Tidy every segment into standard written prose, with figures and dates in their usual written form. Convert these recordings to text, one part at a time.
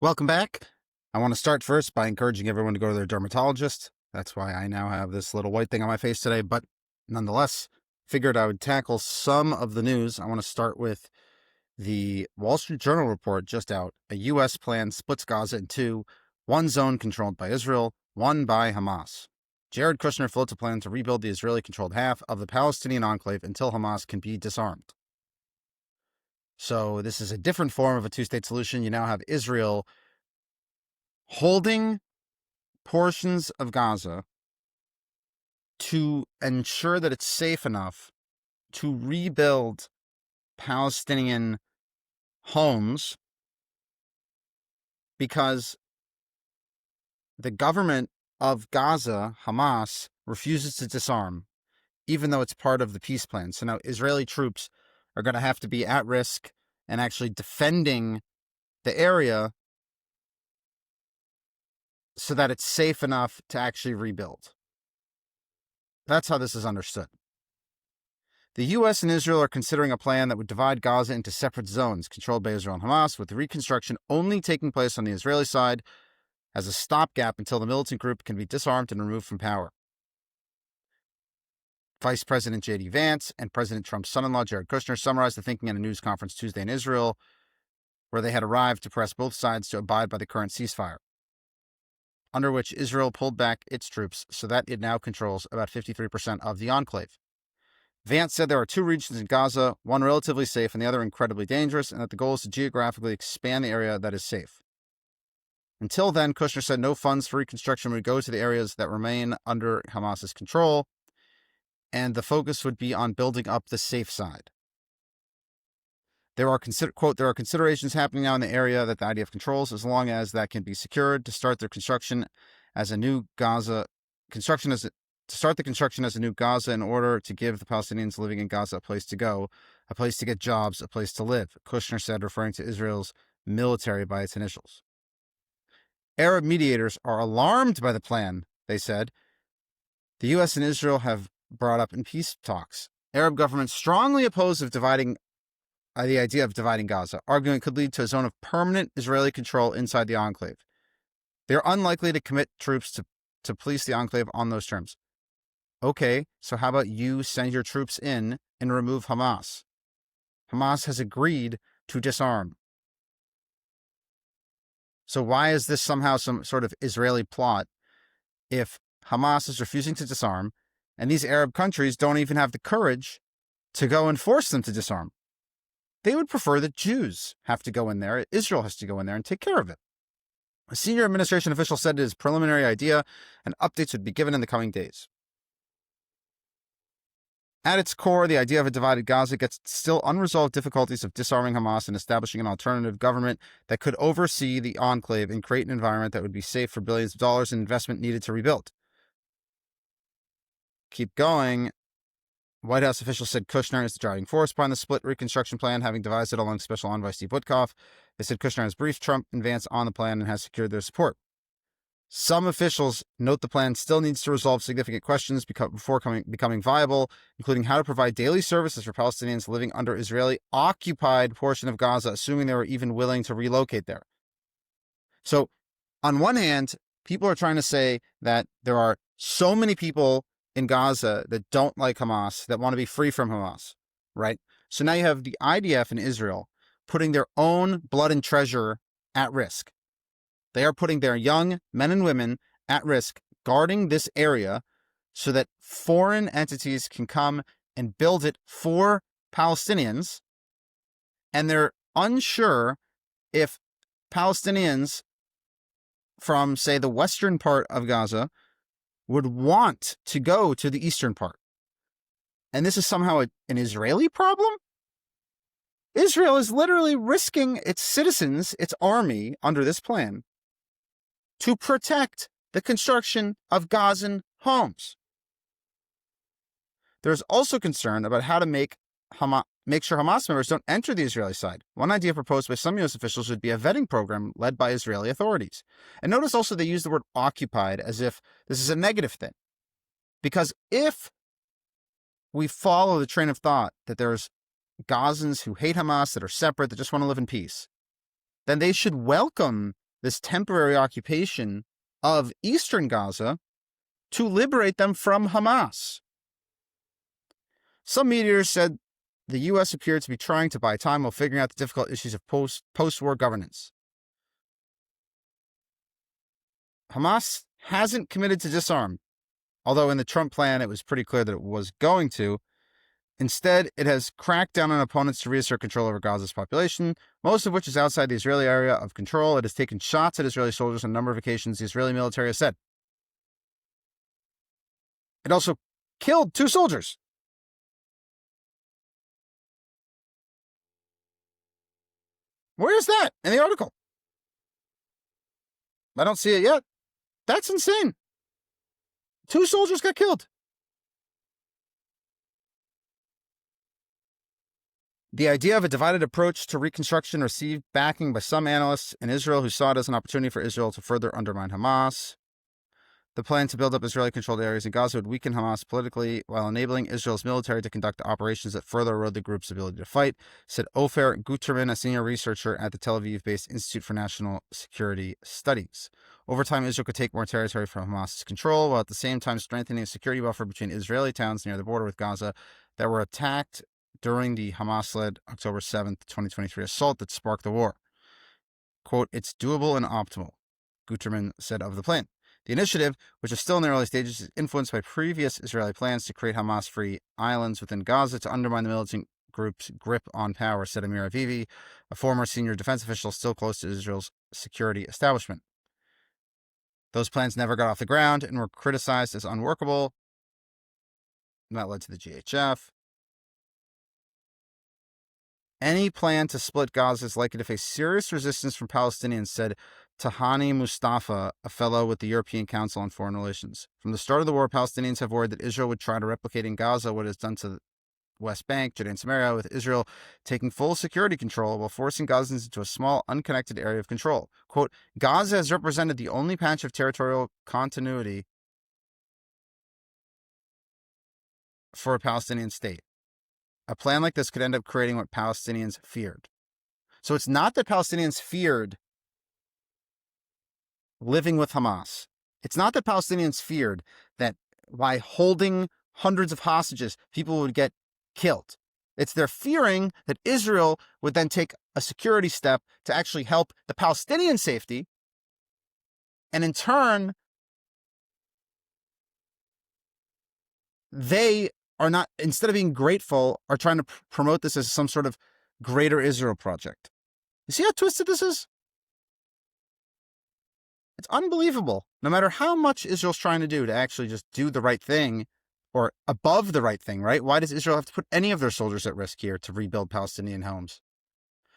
Welcome back. I want to start first by encouraging everyone to go to their dermatologist. That's why I now have this little white thing on my face today, but nonetheless, figured I would tackle some of the news. I want to start with the Wall Street Journal report just out. A U.S. plan splits Gaza in two, one zone controlled by Israel, one by Hamas. Jared Kushner floats a plan to rebuild the Israeli-controlled half of the Palestinian enclave until Hamas can be disarmed. So this is a different form of a two-state solution. You now have Israel holding portions of Gaza to ensure that it's safe enough to rebuild Palestinian homes, because the government of Gaza, Hamas, refuses to disarm, even though it's part of the peace plan. So now Israeli troops are going to have to be at risk and actually defending the area so that it's safe enough to actually rebuild. That's how this is understood. The U.S. and Israel are considering a plan that would divide Gaza into separate zones controlled by Israel and Hamas, with the reconstruction only taking place on the Israeli side as a stopgap until the militant group can be disarmed and removed from power. Vice President J.D. Vance and President Trump's son-in-law Jared Kushner summarized the thinking at a news conference Tuesday in Israel, where they had arrived to press both sides to abide by the current ceasefire, under which Israel pulled back its troops so that it now controls about 53% of the enclave. Vance said there are two regions in Gaza, one relatively safe and the other incredibly dangerous, and that the goal is to geographically expand the area that is safe. Until then, Kushner said no funds for reconstruction would go to the areas that remain under Hamas's control, and the focus would be on building up the safe side. There are considerations happening now in the area that the IDF controls, as long as that can be secured, to start their construction as a new Gaza in order to give the Palestinians living in Gaza a place to go, a place to get jobs, a place to live, Kushner said, referring to Israel's military by its initials. Arab mediators are alarmed by the plan, they said. The U.S. and Israel have brought up in peace talks. Arab governments strongly oppose the idea of dividing Gaza, arguing it could lead to a zone of permanent Israeli control inside the enclave. They are unlikely to commit troops to police the enclave on those terms. Okay, so how about you send your troops in and remove Hamas? Hamas has agreed to disarm. So why is this somehow some sort of Israeli plot if Hamas is refusing to disarm and these Arab countries don't even have the courage to go and force them to disarm? They would prefer that Jews have to go in there, Israel has to go in there and take care of it. A senior administration official said it is a preliminary idea and updates would be given in the coming days. At its core, the idea of a divided Gaza gets still unresolved difficulties of disarming Hamas and establishing an alternative government that could oversee the enclave and create an environment that would be safe for billions of dollars in investment needed to rebuild. Keep going. White House officials said Kushner is the driving force behind the split reconstruction plan, having devised it along with Special Envoy Steve Witkoff. They said Kushner has briefed Trump and Vance on the plan and has secured their support. Some officials note the plan still needs to resolve significant questions before becoming viable, including how to provide daily services for Palestinians living under Israeli-occupied portion of Gaza, assuming they were even willing to relocate there. So, on one hand, people are trying to say that there are so many people in Gaza that don't like Hamas, that want to be free from Hamas, right? So now you have the IDF in Israel putting their own blood and treasure at risk. They are putting their young men and women at risk, guarding this area so that foreign entities can come and build it for Palestinians. And they're unsure if Palestinians from, say, the western part of Gaza would want to go to the eastern part. And this is somehow an Israeli problem? Israel is literally risking its citizens, its army, under this plan to protect the construction of Gazan homes. There's also concern about how to make sure Hamas members don't enter the Israeli side. One idea proposed by some U.S. officials would be a vetting program led by Israeli authorities. And notice also they use the word occupied as if this is a negative thing. Because if we follow the train of thought that there's Gazans who hate Hamas, that are separate, that just want to live in peace, then they should welcome this temporary occupation of eastern Gaza to liberate them from Hamas. Some media said the U.S. appeared to be trying to buy time while figuring out the difficult issues of post-war governance. Hamas hasn't committed to disarm, although in the Trump plan it was pretty clear that it was going to. Instead, it has cracked down on opponents to reassert control over Gaza's population, most of which is outside the Israeli area of control. It has taken shots at Israeli soldiers on a number of occasions, the Israeli military has said. It also killed 2 soldiers. Where is that in the article? I don't see it yet. That's insane. 2 soldiers got killed. The idea of a divided approach to reconstruction received backing by some analysts in Israel who saw it as an opportunity for Israel to further undermine Hamas. The plan to build up Israeli-controlled areas in Gaza would weaken Hamas politically while enabling Israel's military to conduct operations that further erode the group's ability to fight, said Ofer Guterman, a senior researcher at the Tel Aviv-based Institute for National Security Studies. Over time, Israel could take more territory from Hamas's control, while at the same time strengthening a security buffer between Israeli towns near the border with Gaza that were attacked during the Hamas-led October 7th, 2023 assault that sparked the war. Quote, "It's doable and optimal," Guterman said of the plan. The initiative, which is still in the early stages, is influenced by previous Israeli plans to create Hamas-free islands within Gaza to undermine the militant group's grip on power, said Amir Avivi, a former senior defense official still close to Israel's security establishment. Those plans never got off the ground and were criticized as unworkable. And that led to the GHF. Any plan to split Gaza is likely to face serious resistance from Palestinians, said Tahani Mustafa, a fellow with the European Council on Foreign Relations. From the start of the war, Palestinians have worried that Israel would try to replicate in Gaza what it has done to the West Bank, Judea and Samaria, with Israel taking full security control while forcing Gazans into a small, unconnected area of control. Quote, "Gaza has represented the only patch of territorial continuity for a Palestinian state. A plan like this could end up creating what Palestinians feared." So it's not that Palestinians feared living with Hamas. It's not that Palestinians feared that by holding hundreds of hostages, people would get killed. It's they're fearing that Israel would then take a security step to actually help the Palestinian safety. And in turn, they are not, instead of being grateful, are trying to promote this as some sort of greater Israel project. You see how twisted this is? It's unbelievable. No matter how much Israel's trying to do to actually just do the right thing or above the right thing, right? Why does Israel have to put any of their soldiers at risk here to rebuild Palestinian homes?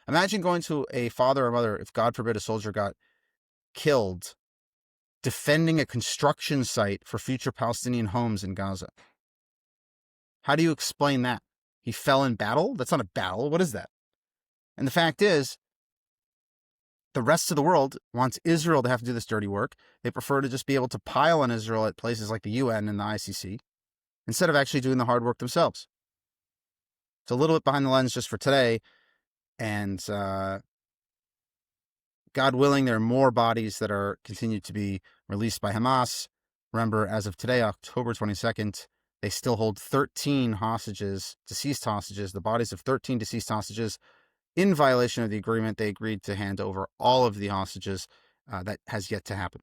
Imagine going to a father or mother, if God forbid a soldier got killed, defending a construction site for future Palestinian homes in Gaza. How do you explain that? He fell in battle? That's not a battle. What is that? And the fact is, the rest of the world wants Israel to have to do this dirty work. They prefer to just be able to pile on Israel at places like the UN and the ICC instead of actually doing the hard work themselves. It's a little bit behind the lens just for today. And God willing, there are more bodies that are continued to be released by Hamas. Remember, as of today, October 22nd, they still hold 13 hostages, deceased hostages, the bodies of 13 deceased hostages. In violation of the agreement, they agreed to hand over all of the hostages. That has yet to happen.